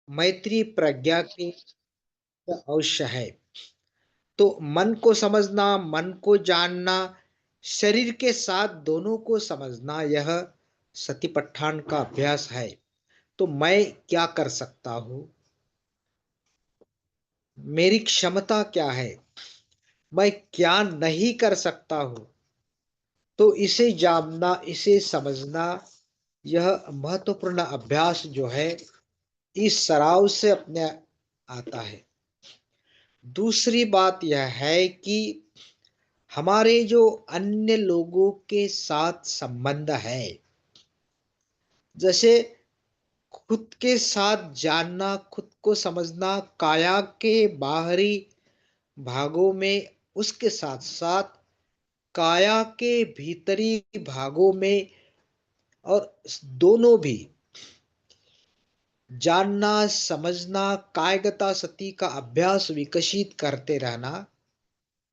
मैत्री प्रज्ञा की अवश्य है। तो मन को समझना, मन को जानना, शरीर के साथ दोनों को समझना, यह सतिपट्ठान का अभ्यास है। तो मैं क्या कर सकता हूँ, मेरी क्षमता क्या है, मैं क्या नहीं कर सकता हूँ, तो इसे जानना, इसे समझना, यह महत्वपूर्ण अभ्यास जो है इस सराव से अपने आता है। दूसरी बात यह है कि हमारे जो अन्य लोगों के साथ संबंध है, जैसे खुद के साथ जानना, खुद को समझना, काया के बाहरी भागों में, उसके साथ साथ काया के भीतरी भागों में, और दोनों भी जानना, समझना, कायगता सती का अभ्यास विकसित करते रहना।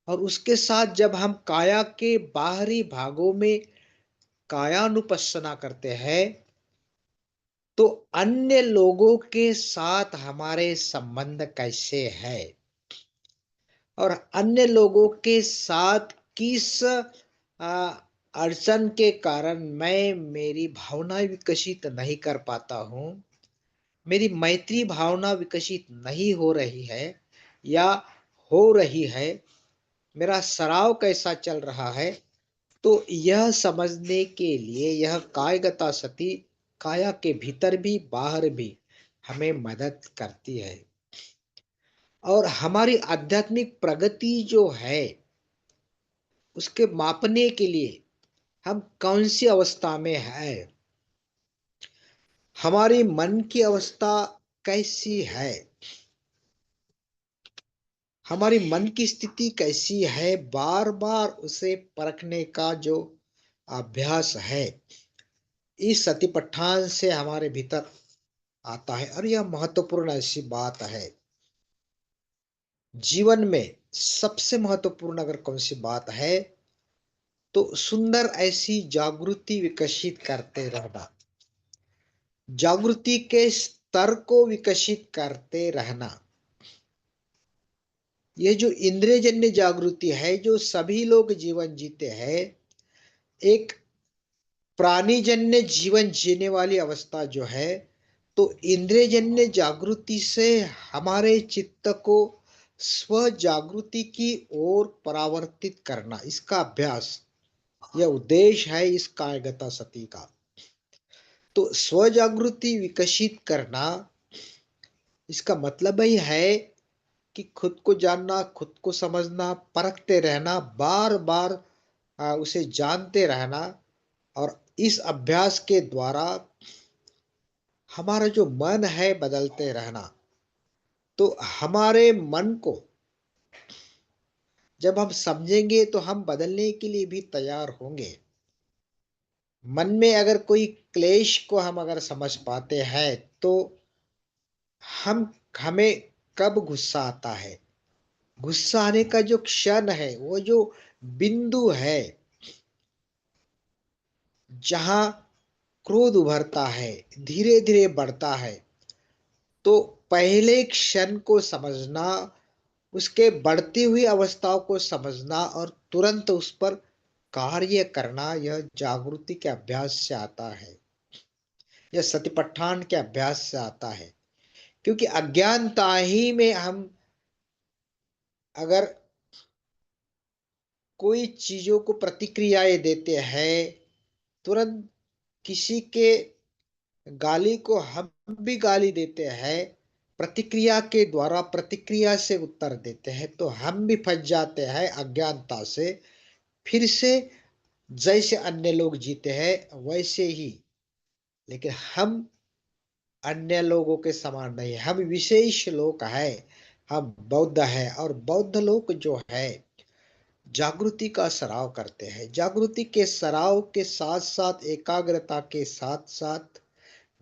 और उसके साथ जब हम काया के बाहरी भागों में कायानुपස්සना करते हैं, तो अन्य लोगों के साथ हमारे संबंध कैसे है, और अन्य लोगों के साथ किस अड़चन के कारण मैं मेरी भावनाएं विकसित नहीं कर पाता हूँ, मेरी मैत्री भावना विकसित नहीं हो रही है या हो रही है, मेरा सराव कैसा चल रहा है। तो यह समझने के लिए यह कायगता सती काया के भीतर भी बाहर भी हमें मदद करती है। और हमारी आध्यात्मिक प्रगति जो है, उसके मापने के लिए हम कौन सी अवस्था में है, हमारी मन की अवस्था कैसी है, हमारी मन की स्थिति कैसी है, बार बार उसे परखने का जो अभ्यास है, इस सतिपट्ठान से हमारे भीतर आता है। और यह महत्वपूर्ण ऐसी बात है, जीवन में सबसे महत्वपूर्ण अगर कौन सी बात है, तो सुंदर ऐसी जागृति विकसित करते रहना, जागृति के स्तर को विकसित करते रहना। ये जो इंद्रियजन्य जागृति है, जो सभी लोग जीवन जीते हैं, एक प्राणीजन्य जीवन जीने वाली अवस्था जो है, तो इंद्रियजन्य जागृति से हमारे चित्त को स्व जागृति की ओर परावर्तित करना, इसका अभ्यास, यह उद्देश्य है इस कायगता सती का। तो स्व जागृति विकसित करना, इसका मतलब ही है कि खुद को जानना, खुद को समझना, परखते रहना, बार बार उसे जानते रहना। और इस अभ्यास के द्वारा हमारा जो मन है बदलते रहना। तो हमारे मन को जब हम समझेंगे तो हम बदलने के लिए भी तैयार होंगे। मन में अगर कोई क्लेश को हम अगर समझ पाते हैं, तो हम हमें कब गुस्सा आता है, गुस्सा आने का जो क्षण है, वो जो बिंदु है जहां क्रोध उभरता है, धीरे धीरे बढ़ता है, तो पहले क्षण को समझना, उसके बढ़ती हुई अवस्थाओं को समझना और तुरंत उस पर कार्य करना, यह जागृति के अभ्यास से आता है, यह सतिपट्ठान के अभ्यास से आता है। क्योंकि अज्ञानता ही में हम अगर कोई चीजों को प्रतिक्रियाएं देते हैं, तुरंत किसी के गाली को हम भी गाली देते हैं, प्रतिक्रिया के द्वारा प्रतिक्रिया से उत्तर देते हैं, तो हम भी फंस जाते हैं अज्ञानता से। फिर से जैसे अन्य लोग जीते हैं वैसे ही, लेकिन हम अन्य लोगों के समान नहीं, हम विशेष लोग हैं, हम बौद्ध हैं। और बौद्ध लोग जो है जागृति का सराव करते हैं, जागृति के सराव के साथ साथ एकाग्रता के साथ साथ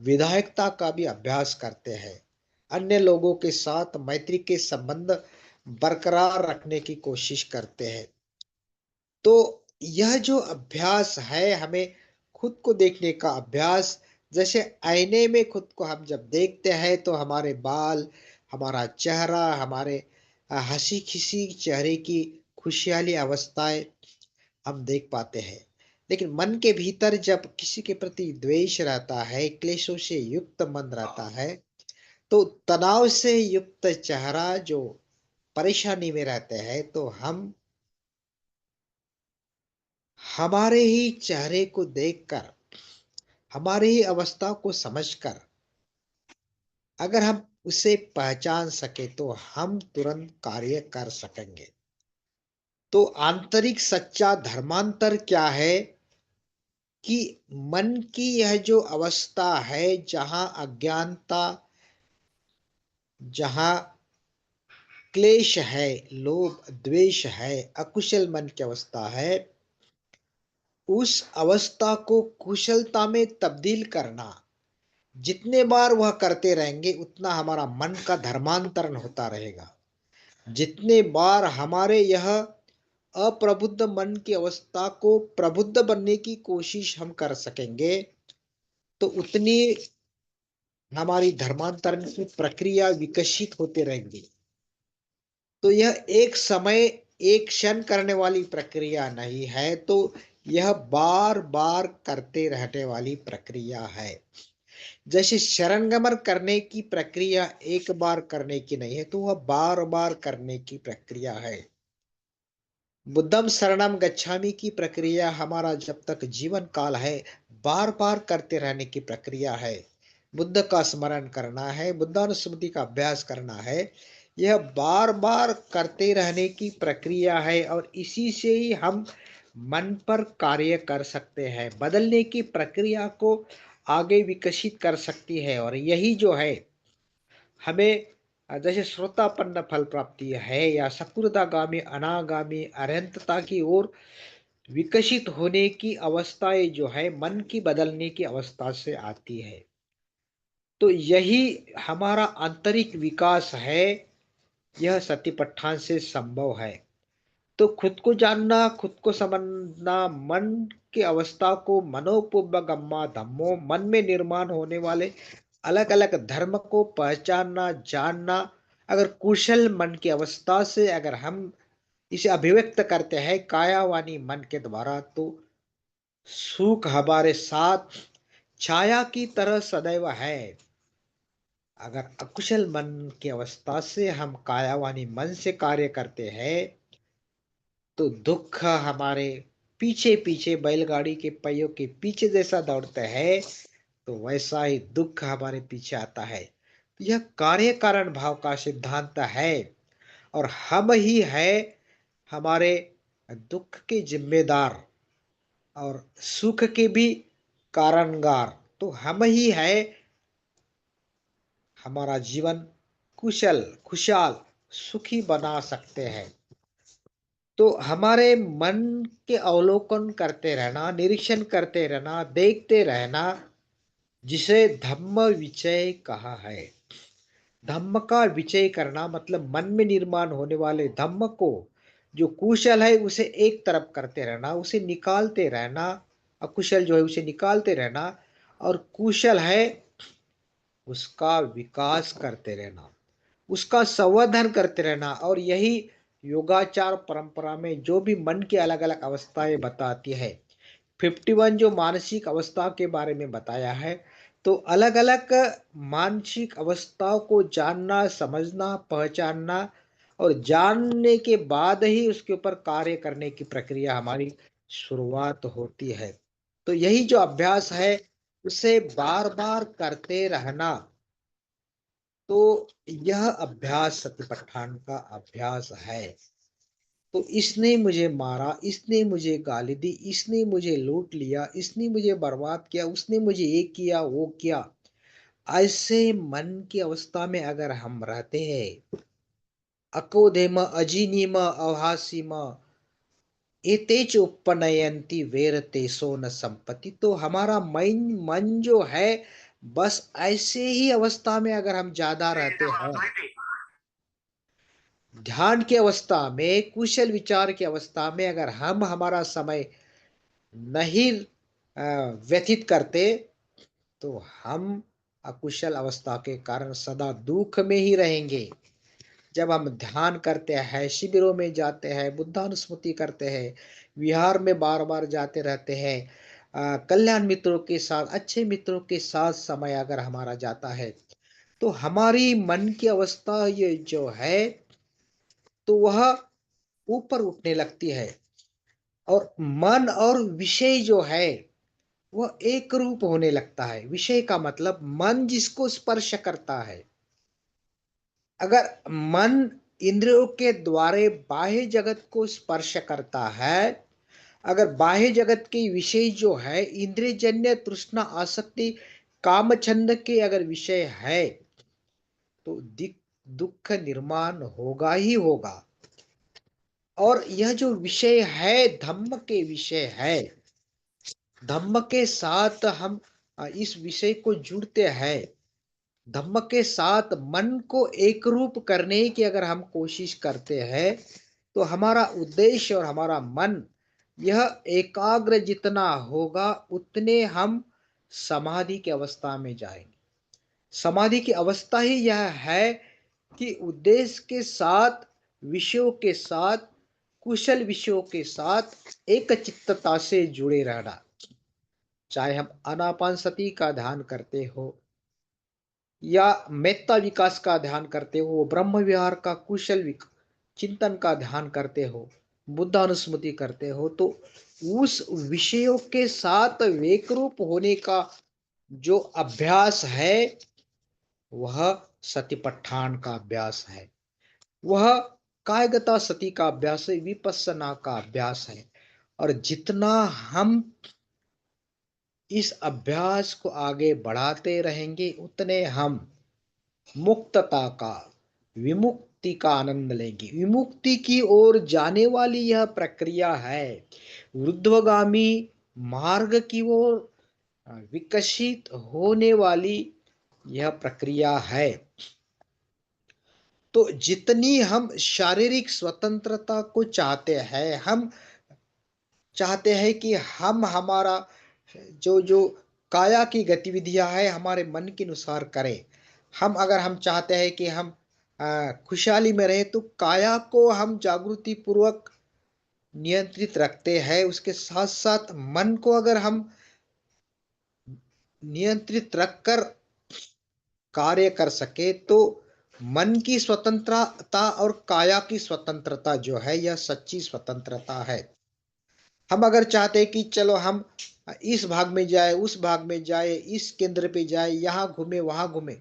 विधायकता का भी अभ्यास करते हैं, अन्य लोगों के साथ मैत्री के संबंध बरकरार रखने की कोशिश करते हैं। तो यह जो अभ्यास है, हमें खुद को देखने का अभ्यास, जैसे आईने में खुद को हम जब देखते हैं तो हमारे बाल, हमारा चेहरा, हमारे हँसी-खुशी चेहरे की खुशहाली अवस्थाएँ हम देख पाते हैं। लेकिन मन के भीतर जब किसी के प्रति द्वेष रहता है, क्लेशों से युक्त मन रहता है, तो तनाव से युक्त चेहरा जो परेशानी में रहते हैं, तो हम हमारे ही चेहरे को देखकर, हमारी ही अवस्था को समझकर अगर हम उसे पहचान सके तो हम तुरंत कार्य कर सकेंगे। तो आंतरिक सच्चा धर्मांतर क्या है कि मन की यह जो अवस्था है जहाँ अज्ञानता, जहाँ क्लेश है, लोभ, द्वेष है, अकुशल मन की अवस्था है, उस अवस्था को कुशलता में तब्दील करना जितने बार वह करते रहेंगे उतना हमारा मन का धर्मांतरण होता रहेगा। जितने बार हमारे यह अप्रबुद्ध मन की अवस्था को प्रबुद्ध बनने की कोशिश हम कर सकेंगे, तो उतनी हमारी धर्मांतरण की प्रक्रिया विकसित होते रहेंगी। तो यह एक समय, एक क्षण करने वाली प्रक्रिया नहीं है, तो यह बार-बार करते रहने वाली प्रक्रिया है। जैसे शरणगमन करने की प्रक्रिया एक बार करने की नहीं है, तो वह बार-बार करने की प्रक्रिया है। बुद्धं शरणं गच्छामि की प्रक्रिया हमारा जब तक जीवन काल है, बार-बार करते रहने की प्रक्रिया है। बुद्ध का स्मरण करना है, बुद्धानुस्मृति का अभ्यास करना है। यह बार-बार करते रहने की प्रक्रिया है और इसी से ही हम मन पर कार्य कर सकते हैं। बदलने की प्रक्रिया को आगे विकसित कर सकती है और यही जो है हमें जैसे श्रोतापन्न फल प्राप्ति है या सकृदागामी, अनागामी, अनंतता की ओर विकसित होने की अवस्थाएं जो है मन की बदलने की अवस्था से आती है। तो यही हमारा आंतरिक विकास है, यह सतिपट्ठान से संभव है। तो खुद को जानना, खुद को समझना, मन की अवस्था को मनोपुब्बगम्मा धम्मो, मन में निर्माण होने वाले अलग-अलग धर्म को पहचानना, जानना, अगर कुशल मन की अवस्था से अगर हम इसे अभिव्यक्त करते हैं काया वाणी मन के द्वारा, तो सुख हमारे साथ छाया की तरह सदैव है। अगर अकुशल मन की अवस्था से हम काया वाणी मन से कार्य करते हैं, तो दुःख हमारे पीछे-पीछे बैलगाड़ी के पहियों के पीछे जैसा दौड़ते हैं, तो वैसा ही दुःख हमारे पीछे आता है। यह कार्य कारण भाव का सिद्धांत है और हम ही है हमारे दुःख के जिम्मेदार और सुख के भी कारणगार। तो हम ही है हमारा जीवन कुशल, खुशहाल, सुखी बना सकते हैं। तो हमारे मन के अवलोकन करते रहना, निरीक्षण करते रहना, देखते रहना, जिसे धम्म विचय कहा है। धम्म का विचय करना मतलब मन में निर्माण होने वाले धम्म को जो कुशल है उसे एक तरफ करते रहना, उसे निकालते रहना, अकुशल जो है उसे निकालते रहना और कुशल है उसका विकास करते रहना, उसका संवर्धन करते रहना। और यही योगाचार परंपरा में जो भी मन की अलग-अलग अवस्थाएं बताती है, 51 जो मानसिक अवस्था के बारे में बताया है, तो अलग-अलग मानसिक अवस्थाओं को जानना, समझना, पहचानना और जानने के बाद ही उसके ऊपर कार्य करने की प्रक्रिया हमारी शुरुआत होती है। तो यही जो अभ्यास है, उसे बार-बार करते रहना, तो यह अभ्यास सतिपट्ठान का अभ्यास है। तो इसने मुझे मारा, इसने मुझे गाली दी, इसने मुझे लूट लिया, इसने मुझे बर्बाद किया, उसने मुझे ये किया, वो किया। ऐसे मन की अवस्था में अगर हम रहते हैं, अकोधेम, अजिनीम, अवहासीम, एतेच उपनयंती वेर तेसो न संपत्ति। तो हमारा मन जो है बस ऐसे ही अवस्था में अगर हम ज्यादा रहते हैं, ध्यान की अवस्था में, कुशल विचार की अवस्था में अगर हम हमारा समय नहीं व्यतीत करते, तो हम अकुशल अवस्था के कारण सदा दुख में ही रहेंगे। जब हम ध्यान करते हैं, शिविरों में जाते हैं, बुद्धानुस्मृति करते हैं, विहार में बार-बार जाते रहते हैं, कल्याण मित्रों के साथ, अच्छे मित्रों के साथ समय अगर हमारा जाता है, तो हमारी मन की अवस्था ये जो है, तो वह ऊपर उठने लगती है और मन और विषय जो है, वह एक रूप होने लगता है। विषय का मतलब मन जिसको स्पर्श करता है। अगर मन इंद्रियों के द्वारे बाह्य जगत को स्पर्श करता है, अगर बाह्य जगत के विषय जो है इंद्रिय जन्य तृष्णा आसक्ति काम छंद के अगर विषय है, तो दुख निर्माण होगा ही होगा। और यह जो विषय है धम्म के विषय है, धम्म के साथ हम इस विषय को जुड़ते हैं, धम्म के साथ मन को एक रूप करने की अगर हम कोशिश करते हैं, तो हमारा उद्देश्य और हमारा मन यह एकाग्र जितना होगा, उतने हम समाधि की अवस्था में जाएंगे। समाधि की अवस्था ही यह है कि उद्देश्य के साथ, विषयों के साथ, कुशल विषयों के साथ एक चित्तता से जुड़े रहना। चाहे हम आनापान सती का ध्यान करते हो या मेत्ता विकास का ध्यान करते हो, ब्रह्म विहार का चिंतन का ध्यान करते हो, बुद्धानुस्मृति करते हो, तो उस विषयों के साथ वेकरूप होने का जो अभ्यास है, वह सतिपट्ठान का अभ्यास है। वह कायगता सती का अभ्यास है, विपස්සना का अभ्यास है। और जितना हम इस अभ्यास को आगे बढ़ाते रहेंगे, उतने हम मुक्तता का, विमुक्ति का आनंद लेंगे। विमुक्ति की ओर जाने वाली यह प्रक्रिया है, ऊर्ध्वगामी मार्ग की ओर विकसित होने वाली यह प्रक्रिया है। तो जितनी हम शारीरिक स्वतंत्रता को चाहते हैं, हम चाहते हैं कि हम हमारा जो जो काया की गतिविधियां है हमारे मन के अनुसार करें। हम चाहते हैं कि हम खुशहाली में रहे, तो काया को हम जागृति पूर्वक नियंत्रित रखते हैं। उसके साथ साथ मन को अगर हम नियंत्रित रखकर कार्य कर सके, तो मन की स्वतंत्रता और काया की स्वतंत्रता जो है, यह सच्ची स्वतंत्रता है। हम अगर चाहते हैं कि चलो हम इस भाग में जाए, उस भाग में जाए, इस केंद्र पे जाए, यहाँ घूमे, वहां घूमे,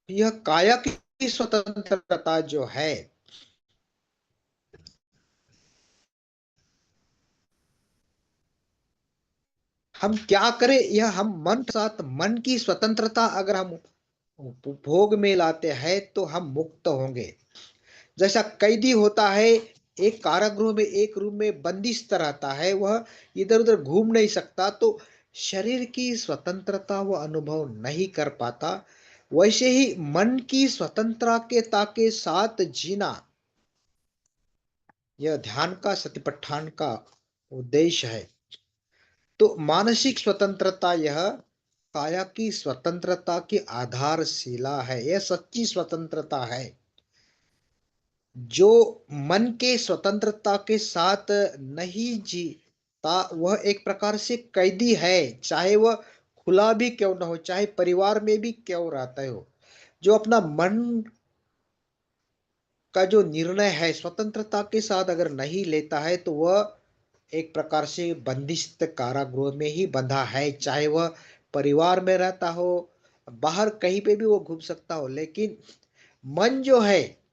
यह काया की स्वतंत्रता जो है, हम क्या करें, यह हम मन के साथ मन की स्वतंत्रता अगर हम उपभोग में लाते हैं, तो हम मुक्त होंगे। जैसा कैदी होता है, एक कारागृह में एक रूम में बंदिस्त रहता है, वह इधर उधर घूम नहीं सकता, तो शरीर की स्वतंत्रता वह अनुभव नहीं कर पाता। वैसे ही मन की स्वतंत्रता के साथ जीना, यह ध्यान का, सतिपट्ठान का उद्देश्य है। तो मानसिक स्वतंत्रता यह काया की स्वतंत्रता की आधारशिला है, यह सच्ची स्वतंत्रता है। जो मन के स्वतंत्रता के साथ नहीं जीता, वह एक प्रकार से कैदी है, चाहे वह खुला भी क्यों ना हो, चाहे परिवार में भी क्यों रहता हो। जो अपना मन का जो निर्णय है स्वतंत्रता के साथ अगर नहीं लेता है, तो वह एक प्रकार से बंदिस्त कारागृह में ही बंधा है। चाहे वह परिवार में रहता हो, बाहर कहीं पे भी वो घूम सकता हो, लेकिन मन जो है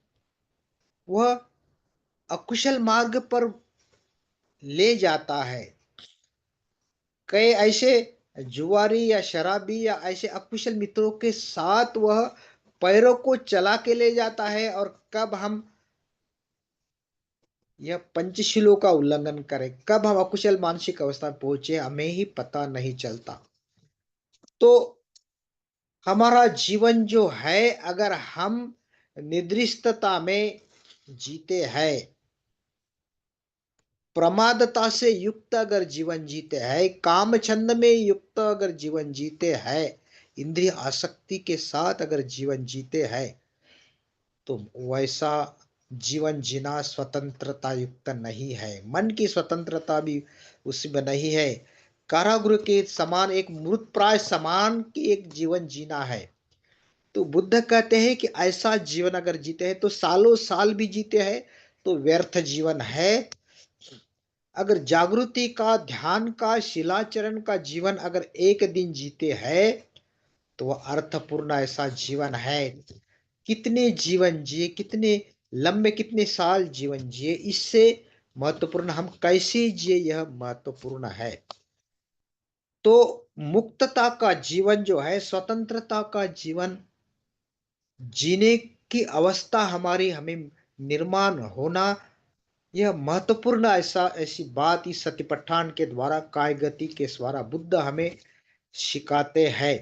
वह अकुशल मार्ग पर ले जाता है। कई ऐसे जुआरी या शराबी या ऐसे अकुशल मित्रों के साथ वह पैरों को चला के ले जाता है, और कब हम यह पंचशीलों का उल्लंघन करें, कब हम अकुशल मानसिक अवस्था में पहुंचे, हमें ही पता नहीं चलता। तो हमारा जीवन जो है, अगर हम निद्रिस्तता में जीते हैं, प्रमादता से युक्त अगर जीवन जीते हैं, काम छंद में युक्त अगर जीवन जीते हैं, इंद्रिय आसक्ति के साथ अगर जीवन जीते हैं, तो वैसा जीवन जीना स्वतंत्रता युक्त नहीं है। मन की स्वतंत्रता भी उसमें नहीं है। कारागृह के समान, एक मृत प्राय समान की एक जीवन जीना है। तो बुद्ध कहते हैं कि ऐसा जीवन अगर जीते हैं तो सालों साल भी जीते हैं तो व्यर्थ जीवन है। अगर जागृति का, ध्यान का, शिलाचरण का जीवन अगर एक दिन जीते हैं तो वह अर्थपूर्ण ऐसा जीवन है। कितने जीवन जिए, कितने लंबे, कितने साल जीवन जिए, इससे महत्वपूर्ण हम कैसे जिए यह महत्वपूर्ण है। तो मुक्तता का जीवन जो है, स्वतंत्रता का जीवन जीने की अवस्था हमारी, हमें निर्माण होना, यह महत्वपूर्ण ऐसी बात इस सतिपट्ठान के द्वारा, काय गति के द्वारा बुद्ध हमें सिखाते हैं।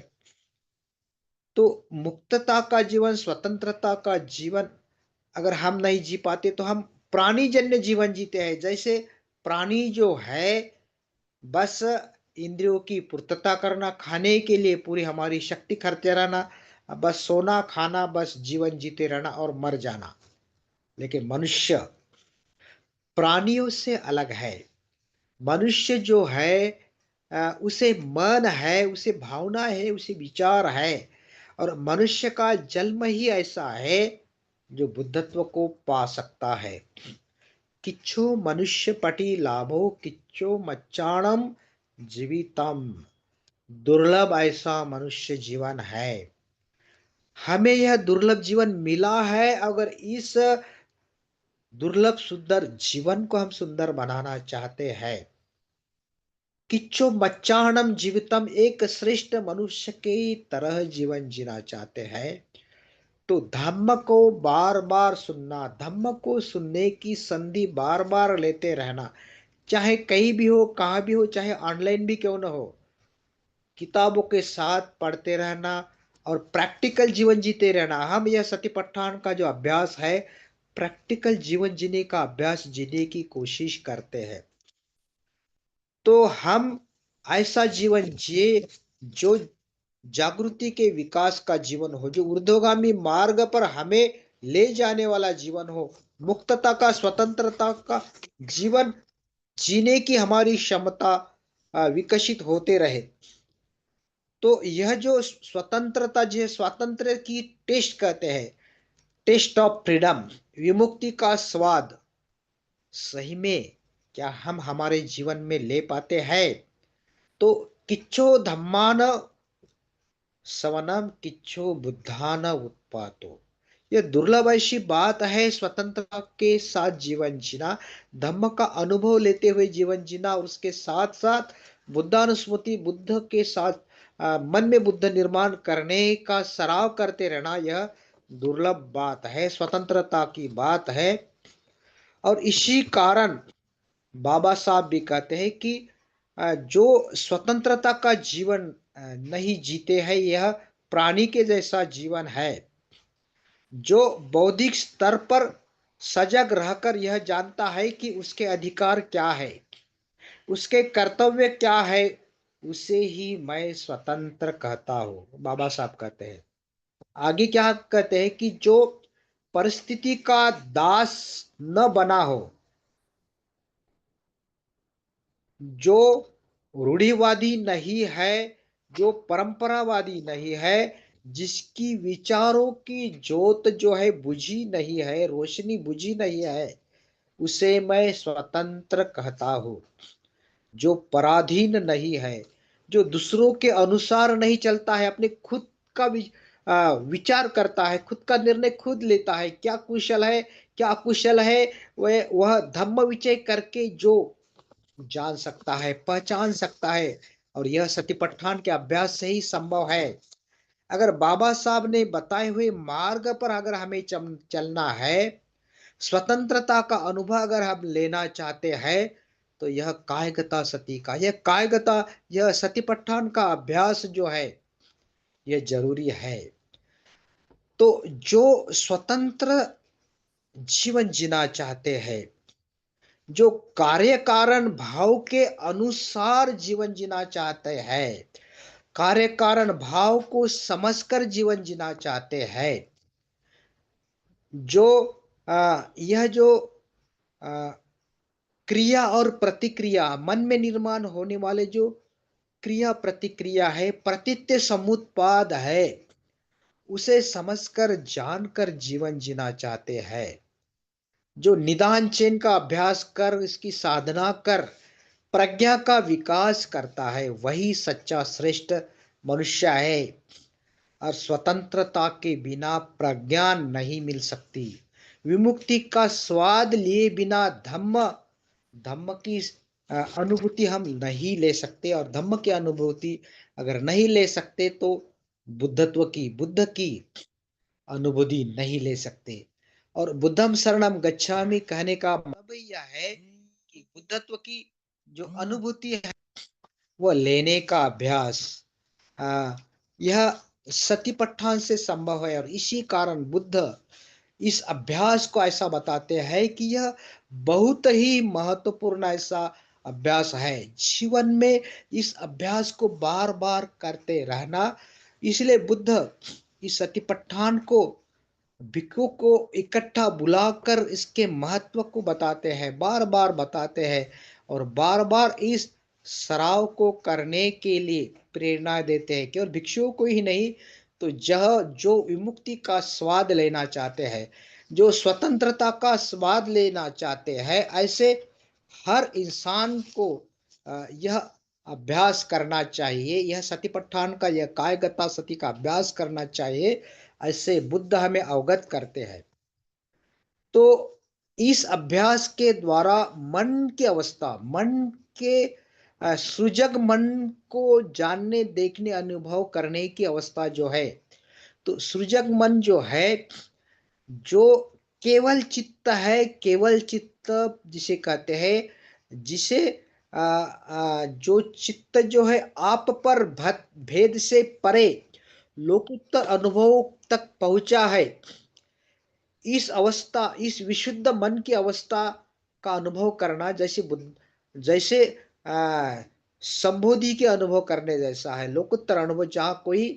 तो मुक्तता का जीवन, स्वतंत्रता का जीवन अगर हम नहीं जी पाते तो हम प्राणीजन्य जीवन जीते हैं। जैसे प्राणी जो है, बस इंद्रियों की पूर्तता करना, खाने के लिए पूरी हमारी शक्ति खर्चे रहना, बस सोना खाना, बस जीवन जीते रहना और मर जाना। लेकिन मनुष्य प्राणियों से अलग है। मनुष्य जो है, उसे मन है, उसे भावना है, उसे विचार है, और मनुष्य का जन्म ही ऐसा है जो बुद्धत्व को पा सकता है। किच्छु मनुष्य पटी लाभो किच्चो मच्चाणम जीवितम। दुर्लभ ऐसा मनुष्य जीवन है। हमें यह दुर्लभ जीवन मिला है। अगर इस दुर्लभ सुंदर जीवन को हम सुंदर बनाना चाहते हैं, किच्चो मच्चाणम जीवितम, एक श्रेष्ठ मनुष्य की तरह जीवन जीना चाहते हैं, तो धम्म को बार बार सुनना, धम्म को सुनने की संधि बार बार लेते रहना, चाहे कहीं भी हो, कहाँ भी हो, चाहे ऑनलाइन भी क्यों ना हो, किताबों के साथ पढ़ते रहना और प्रैक्टिकल जीवन जीते रहना। हम यह सतिपट्ठान का जो अभ्यास है, प्रैक्टिकल जीवन जीने का अभ्यास जीने की कोशिश करते हैं। तो हम ऐसा जीवन जिए जो जागृति के विकास का जीवन हो, जो ऊर्ध्वगामी मार्ग पर हमें ले जाने वाला जीवन हो, मुक्तता का, स्वतंत्रता का जीवन जीने की हमारी क्षमता विकसित होते रहे। तो यह जो स्वतंत्रता, जो स्वातंत्र की टेस्ट कहते हैं, टेस्ट ऑफ फ्रीडम, विमुक्ति का स्वाद, सही में क्या हम हमारे जीवन में ले पाते हैं? तो किच्छो धम्मान सवनम किच्छो बुद्धान उत्पातो, यह दुर्लभ ऐसी बात है स्वतंत्रता के साथ जीवन जीना, धम्म का अनुभव लेते हुए जीवन जीना, और उसके साथ साथ बुद्धानुस्मृति, बुद्ध के साथ मन में बुद्ध निर्माण करने का सराव करते रहना, यह दुर्लभ बात है, स्वतंत्रता की बात है। और इसी कारण बाबा साहब भी कहते हैं कि जो स्वतंत्रता का जीवन नहीं जीते हैं, यह प्राणी के जैसा जीवन है। जो बौद्धिक स्तर पर सजग रहकर यह जानता है कि उसके अधिकार क्या है, उसके कर्तव्य क्या है, उसे ही मैं स्वतंत्र कहता हूं, बाबा साहब कहते हैं। आगे क्या कहते हैं कि जो परिस्थिति का दास न बना हो, जो रूढ़िवादी नहीं है, जो परंपरावादी नहीं है, जिसकी विचारों की जोत जो है बुझी नहीं है, रोशनी बुझी नहीं है, उसे मैं स्वतंत्र कहता हूं। जो पराधीन नहीं है, जो दूसरों के अनुसार नहीं चलता है, अपने खुद का विचार करता है, खुद का निर्णय खुद लेता है, क्या कुशल है, क्या अकुशल है, वह धम्म विचय करके जो जान सकता है, पहचान सकता है। और यह सतिपट्ठान के अभ्यास से ही संभव है। अगर बाबा साहब ने बताए हुए मार्ग पर अगर हमें चलना है, स्वतंत्रता का अनुभव अगर हम लेना चाहते हैं, तो यह कायगता सती का, यह कायगता, यह सतिपट्ठान का अभ्यास जो है, यह जरूरी है। तो जो स्वतंत्र जीवन जीना चाहते हैं, जो कार्य कारण भाव के अनुसार जीवन जीना चाहते हैं, कार्य कारण भाव को समझकर जीवन जीना चाहते हैं, जो यह जो अ, क्रिया और प्रतिक्रिया मन में निर्माण होने वाले जो क्रिया प्रतिक्रिया है, प्रतीत्य समुत्पाद है, उसे समझकर जानकर जीवन जीना चाहते हैं। जो निदान चेन का अभ्यास कर इसकी साधना कर प्रज्ञा का विकास करता है, वही सच्चा श्रेष्ठ मनुष्य है। और स्वतंत्रता के बिना प्रज्ञा नहीं मिल सकती। विमुक्ति का स्वाद लिए बिना धम्म धम्म की अनुभूति हम नहीं ले सकते, और धम्म की अनुभूति अगर नहीं ले सकते तो बुद्ध की अनुभूति नहीं ले सकते। और बुद्धम शरणम गच्छामि कहने का मतलब यह है कि बुद्धत्व की जो अनुभूति है वह लेने का अभ्यास, आ, यह सतिपट्ठान से संभव है। और इसी कारण बुद्ध इस अभ्यास को ऐसा बताते हैं कि यह बहुत ही महत्वपूर्ण ऐसा अभ्यास है जीवन में। इस अभ्यास को बार बार करते रहना, इसलिए बुद्ध इस सतिपट्ठान को भिक्षु को इकट्ठा बुलाकर इसके महत्व को बताते हैं, बार बार बताते हैं, और बार बार इस सराव को करने के लिए प्रेरणा देते हैं। केवल भिक्षुओं को ही नहीं, तो यह जो विमुक्ति का स्वाद लेना चाहते हैं, जो स्वतंत्रता का स्वाद लेना चाहते हैं, ऐसे हर इंसान को यह अभ्यास करना चाहिए। यह सतिपट्ठान का, यह कायगता सती का अभ्यास करना चाहिए, ऐसे बुद्ध हमें अवगत करते हैं। तो इस अभ्यास के द्वारा मन की अवस्था, मन के सृजक मन को जानने देखने अनुभव करने की अवस्था जो है, तो सृजक मन जो है, जो केवल चित्त है, केवल चित्त जिसे कहते हैं, जिसे जो चित्त जो है आप पर भेद से परे लोकोत्तर अनुभव तक पहुंचा है, इस अवस्था, इस विशुद्ध मन की अवस्था का अनुभव करना जैसे संबोधि के अनुभव करने जैसा है। लोकोत्तर अनुभव जहाँ कोई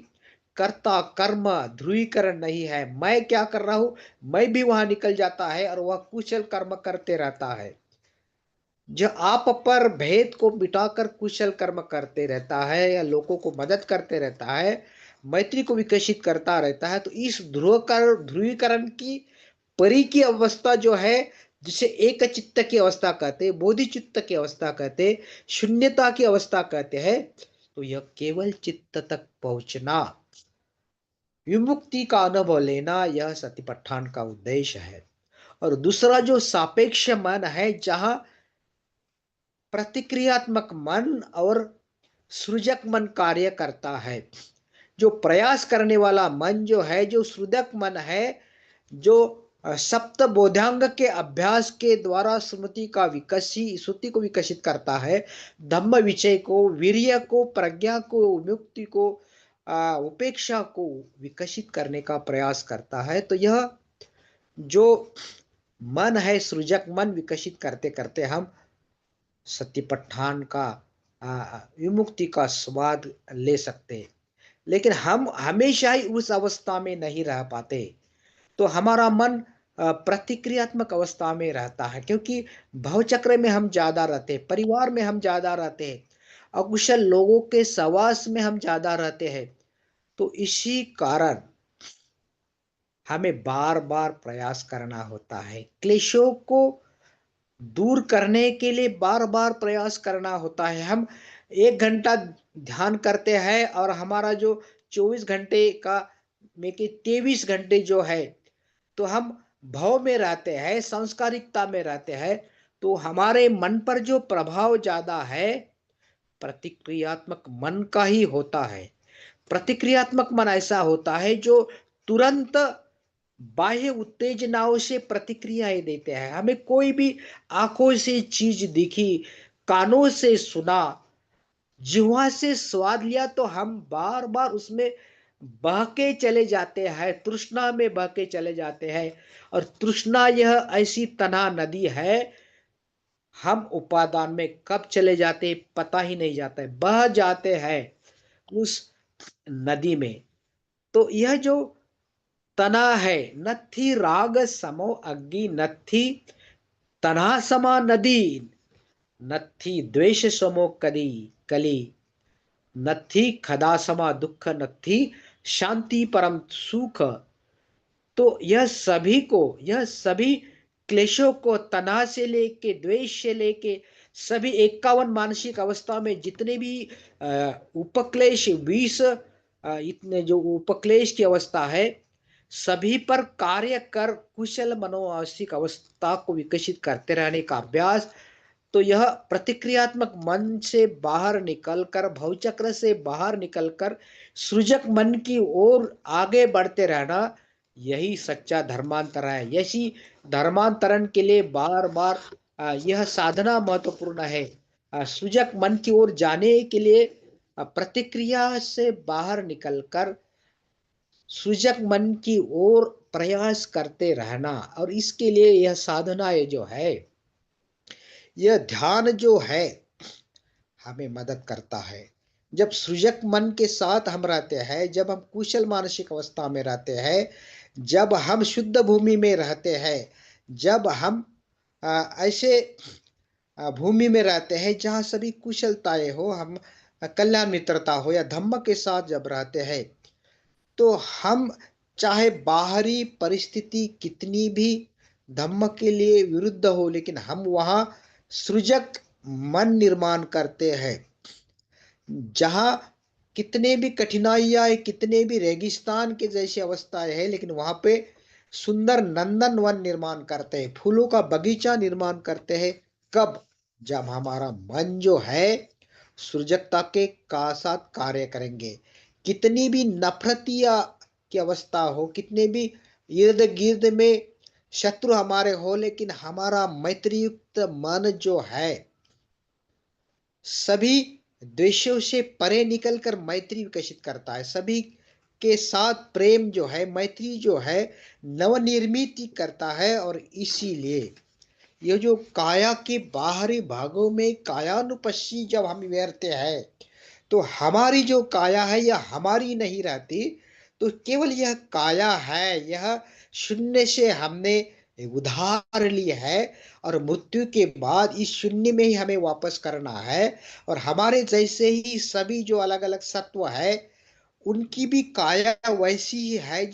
कर्ता कर्म ध्रुवीकरण नहीं है, मैं क्या कर रहा हूं, मैं भी वहां निकल जाता है और वह कुशल कर्म करते रहता है। जो आप पर भेद को मिटाकर कुशल कर्म करते रहता है या लोगों को मदद करते रहता है, मैत्री को विकसित करता रहता है, तो इस ध्रुवीकरण की परी की अवस्था जो है, जिसे एक चित्त की अवस्था कहते, बोधि चित्त की अवस्था कहते, शून्यता की अवस्था कहते हैं, तो यह केवल चित्त तक पहुंचना, विमुक्ति का अनुभव लेना, यह सतिपट्ठान का उद्देश्य है। और दूसरा जो सापेक्ष मन है, जहां प्रतिक्रियात्मक मन और सृजक मन कार्य करता है। जो प्रयास करने वाला मन जो है, जो सृजक मन है, जो सप्त बोधांग के अभ्यास के द्वारा स्मृति को विकसित करता है, धम्म विषय को, वीर्य को, प्रज्ञा को, मुक्ति को, उपेक्षा को विकसित करने का प्रयास करता है। तो यह जो मन है, सृजक मन, विकसित करते करते हम सतिपट्ठान का विमुक्ति का स्वाद ले सकते। लेकिन हम हमेशा ही उस अवस्था में नहीं रह पाते, तो हमारा मन प्रतिक्रियात्मक अवस्था में रहता है, क्योंकि भवचक्र में हम ज्यादा रहते हैं, परिवार में हम ज्यादा रहते हैं, अकुशल लोगों के सहवास में हम ज्यादा रहते हैं। तो इसी कारण हमें बार बार प्रयास करना होता है, क्लेशों को दूर करने के लिए बार बार प्रयास करना होता है। हम 1 घंटा ध्यान करते हैं और हमारा जो 24 घंटे का में के 23 घंटे जो है, तो हम भाव में रहते हैं, सांस्कारिकता में रहते हैं, तो हमारे मन पर जो प्रभाव ज्यादा है प्रतिक्रियात्मक मन का ही होता है। प्रतिक्रियात्मक मन ऐसा होता है जो तुरंत बाह्य उत्तेजनाओं से प्रतिक्रियाएं देते हैं। हमें कोई भी आंखों से चीज दिखी, कानों से सुना, जिह्वा से स्वाद लिया, तो हम बार बार उसमें बहके चले जाते हैं, तृष्णा में बहके चले जाते हैं। और तृष्णा यह ऐसी तना नदी है, हम उपादान में कब चले जाते हैं पता ही नहीं जाता है, बह जाते हैं उस नदी में। तो यह जो तना है, नथी राग समो अग्नि, नथी तना समा नदी, नथी द्वेष समो कली कली, नथी खदा समा दुख, नथी शांति परम सुख। तो यह सभी क्लेशों को, तनाव से लेके द्वेष से लेके सभी 51 मानसिक अवस्था में जितने भी उपक्लेश 20 इतने जो उपक्लेश की अवस्था है, सभी पर कार्य कर कुशल मनोवासिक अवस्था को विकसित करते रहने का अभ्यास। तो यह प्रतिक्रियात्मक मन से बाहर निकलकर, भवचक्र से बाहर निकलकर सृजक मन की ओर आगे बढ़ते रहना, यही सच्चा धर्मांतरण है। यही धर्मांतरण के लिए बार बार यह साधना महत्वपूर्ण है। सृजक मन की ओर जाने के लिए प्रतिक्रिया से बाहर निकलकर सृजक मन की ओर प्रयास करते रहना। और इसके लिए यह साधना जो है, यह ध्यान जो है, हमें मदद करता है। जब सृजक मन के साथ हम रहते हैं, जब हम कुशल मानसिक अवस्था में रहते हैं, जब हम शुद्ध भूमि में रहते हैं, जब हम ऐसे भूमि में रहते हैं जहाँ सभी कुशलताएं हो, हम कल्याण मित्रता हो या धम्म के साथ जब रहते हैं, तो हम चाहे बाहरी परिस्थिति कितनी भी धम्म के लिए विरुद्ध हो, लेकिन हम वहाँ सृजक मन निर्माण करते हैं। जहाँ कितने भी कठिनाइयाँ, कितने भी रेगिस्तान के जैसी अवस्थाएं है, लेकिन वहाँ पे सुंदर नंदन वन निर्माण करते हैं, फूलों का बगीचा निर्माण करते हैं। कब? जब हमारा मन जो है सृजकता के का साथ कार्य करेंगे। कितनी भी नफरतिया की अवस्था हो, कितने भी इर्द गिर्द में शत्रु हमारे हो, लेकिन हमारा मैत्रीयुक्त मन जो है सभी द्वेषों से परे निकलकर मैत्री विकसित करता है। सभी के साथ प्रेम जो है, मैत्री जो है, नवनिर्मित करता है। और इसीलिए ये जो काया के बाहरी भागों में कायानुपस्सी जब हम व्यर्थ है, तो हमारी जो काया है यह हमारी नहीं रहती। तो केवल यह काया है, यह शून्य से हमने उधार ली है, और मृत्यु के बाद इस शून्य में ही हमें वापस करना है। और हमारे जैसे ही सभी जो अलग अलग सत्व है, उनकी भी काया वैसी ही है